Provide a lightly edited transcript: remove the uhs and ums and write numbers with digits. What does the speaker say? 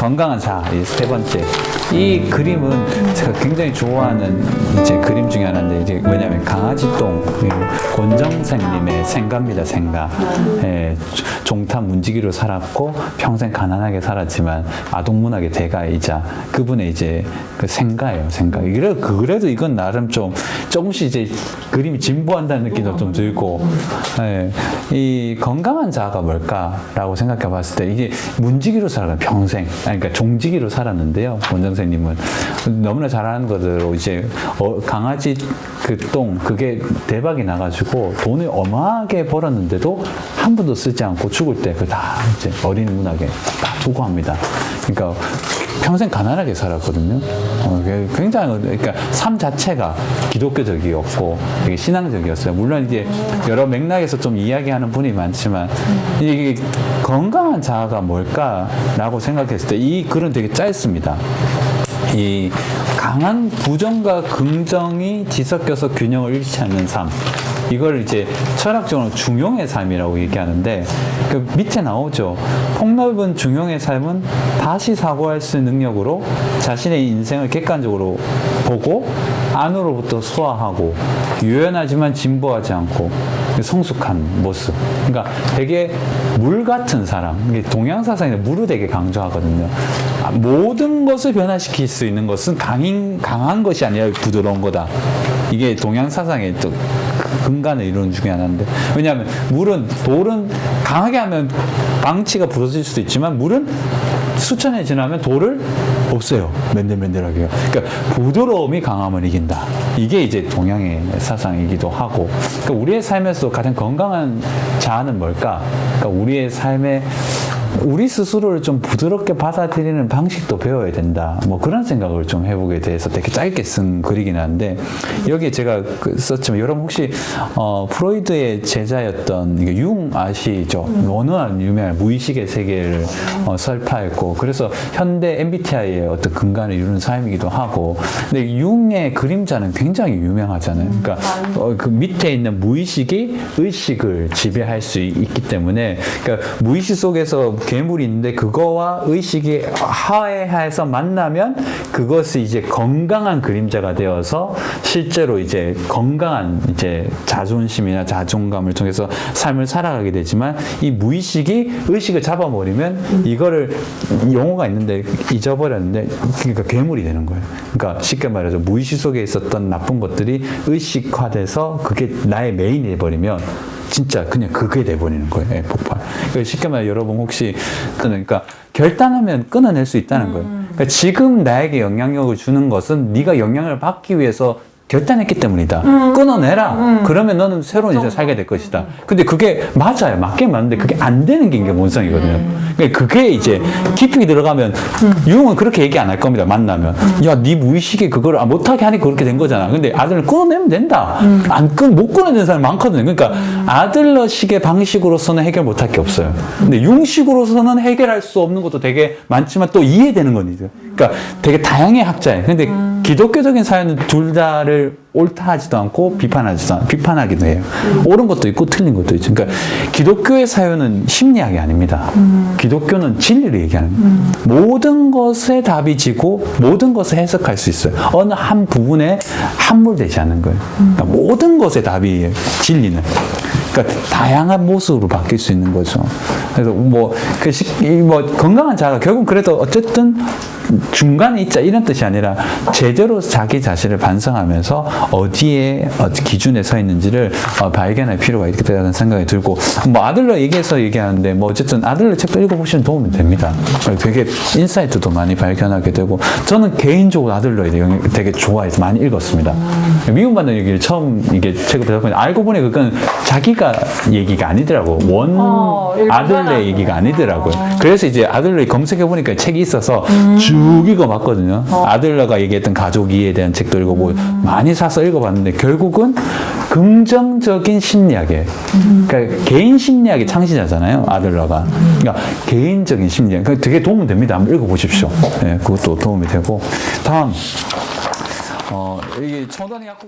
건강한 자, 이 세 번째. 이 그림은 제가 굉장히 좋아하는 이제 그림 중에 하나인데, 이제 뭐냐면 강아지똥, 권정생님의 생가입니다, 생가. 예, 종탑 문지기로 살았고, 평생 가난하게 살았지만, 아동문학의 대가이자, 그분의 이제 그 생가예요, 생가. 그래도 이건 나름 조금씩 이제 그림이 진보한다는 느낌도 좀 들고, 예, 이 건강한 자아가 뭘까라고 생각해 봤을 때, 이게 문지기로 살아요, 평생. 그러니까 종지기로 살았는데요. 원정생님은 너무나 잘하는 것으로 이제 강아지 그 똥 그게 대박이 나가지고 돈을 어마하게 벌었는데도 한 번도 쓰지 않고 죽을 때 그 다 이제 어린 문학에 다 투고합니다. 그러니까 평생 가난하게 살았거든요. 굉장히 그러니까 삶 자체가 기독교적이었고 되게 신앙적이었어요. 물론 이제 여러 맥락에서 좀 이야기하는 분이 많지만 이게 건강한 자아가 뭘까라고 생각했을 때 이 글은 되게 짧습니다. 이 강한 부정과 긍정이 뒤섞여서 균형을 잃지 않는 삶. 이걸 이제 철학적으로 중용의 삶이라고 얘기하는데, 그 밑에 나오죠. 폭넓은 중용의 삶은 다시 사고할 수 있는 능력으로 자신의 인생을 객관적으로 보고 안으로부터 소화하고 유연하지만 진보하지 않고 성숙한 모습. 그러니까 되게 물 같은 사람. 동양 사상에 물을 되게 강조하거든요. 모든 것을 변화시킬 수 있는 것은 강한 것이 아니라 부드러운 거다. 이게 동양 사상의 또 근간을 이루는 중에 하나인데, 왜냐하면 돌은 강하게 하면 방치가 부러질 수도 있지만 물은 수천 해 지나면 돌을 없어요. 맨들맨들하게요. 그러니까 부드러움이 강함을 이긴다. 이게 이제 동양의 사상이기도 하고, 그러니까 우리의 삶에서 가장 건강한 자아는 뭘까? 그러니까 우리의 삶에 우리 스스로를 좀 부드럽게 받아들이는 방식도 배워야 된다. 뭐 그런 생각을 좀 해보게 돼서 되게 짧게 쓴 글이긴 한데, 여기에 제가 썼지만 여러분 혹시 프로이드의 제자였던 융 아시죠? 워낙 유명한 무의식의 세계를 설파했고, 그래서 현대 MBTI의 어떤 근간을 이루는 사람이기도 하고, 근데 융의 그림자는 굉장히 유명하잖아요. 그러니까 그 밑에 있는 무의식이 의식을 지배할 수 있기 때문에, 그러니까 무의식 속에서 괴물이 있는데 그거와 의식이 화해해서 만나면 그것이 이제 건강한 그림자가 되어서 실제로 이제 건강한 이제 자존심이나 자존감을 통해서 삶을 살아가게 되지만, 이 무의식이 의식을 잡아버리면 이거를 용어가 있는데 잊어버렸는데, 그러니까 괴물이 되는 거예요. 그러니까 쉽게 말해서 무의식 속에 있었던 나쁜 것들이 의식화돼서 그게 나의 메인이 돼버리면 진짜 그냥 그게 돼버리는 거예요. 폭발. 그러니까 쉽게 말해 여러분 혹시 그러니까 결단하면 끊어낼 수 있다는 거예요. 그러니까 지금 나에게 영향력을 주는 것은 네가 영향을 받기 위해서 결단했기 때문이다. 끊어내라. 그러면 너는 새로운 인생 살게 될 것이다. 근데 그게 맞아요. 맞긴 맞는데 그게 안 되는 게 이게 본성이거든요. 그러니까 그게 이제 깊이 들어가면 융은 그렇게 얘기 안 할 겁니다. 만나면. 야, 네 무의식에 그걸 못하게 하니까 그렇게 된 거잖아. 근데 아들을 끊어내면 된다. 못 끊어내는 사람이 많거든요. 그러니까 아들러식의 방식으로서는 해결 못할 게 없어요. 근데 융식으로서는 해결할 수 없는 것도 되게 많지만 또 이해되는 거죠. 그러니까 되게 다양해 학자예요. 근데 기독교적인 사회는 둘 다를 옳다 하지도 않고 비판하기도 해요. 옳은 것도 있고 틀린 것도 있죠. 그러니까 기독교의 사유는 심리학이 아닙니다. 기독교는 진리를 얘기하는 거예요. 모든 것에 답이 지고 모든 것을 해석할 수 있어요. 어느 한 부분에 함몰되지 않는 거예요. 그러니까 모든 것에 답이 진리는. 그러니까 다양한 모습으로 바뀔 수 있는 거죠. 그래서 건강한 자가 결국 그래도 어쨌든 중간에 있자 이런 뜻이 아니라 제대로 자기 자신을 반성하면서 어디에 기준에 서 있는지를 발견할 필요가 있다는 생각이 들고, 뭐 아들러 얘기하는데 뭐 어쨌든 아들러 책도 읽어보시면 도움이 됩니다. 되게 인사이트도 많이 발견하게 되고, 저는 개인적으로 아들러 되게 좋아해서 많이 읽었습니다. 미움받는 얘기를 처음 이게 책을 배워보니 알고 보니 그건 자기가 얘기가 아니더라고. 아들러 얘기가 아니더라고요. 그래서 이제 아들러 검색해보니까 책이 있어서 쭉 읽어봤거든요. 아들러가 얘기했던 가족 이해에 대한 책도 읽어보고 많이 사서 읽어봤는데, 결국은 긍정적인 심리학에, 그러니까 개인 심리학의 창시자잖아요, 아들러가. 그러니까 개인적인 심리학, 되게 도움이 됩니다. 한번 읽어보십시오. 네, 그것도 도움이 되고. 다음, 이게 초등학교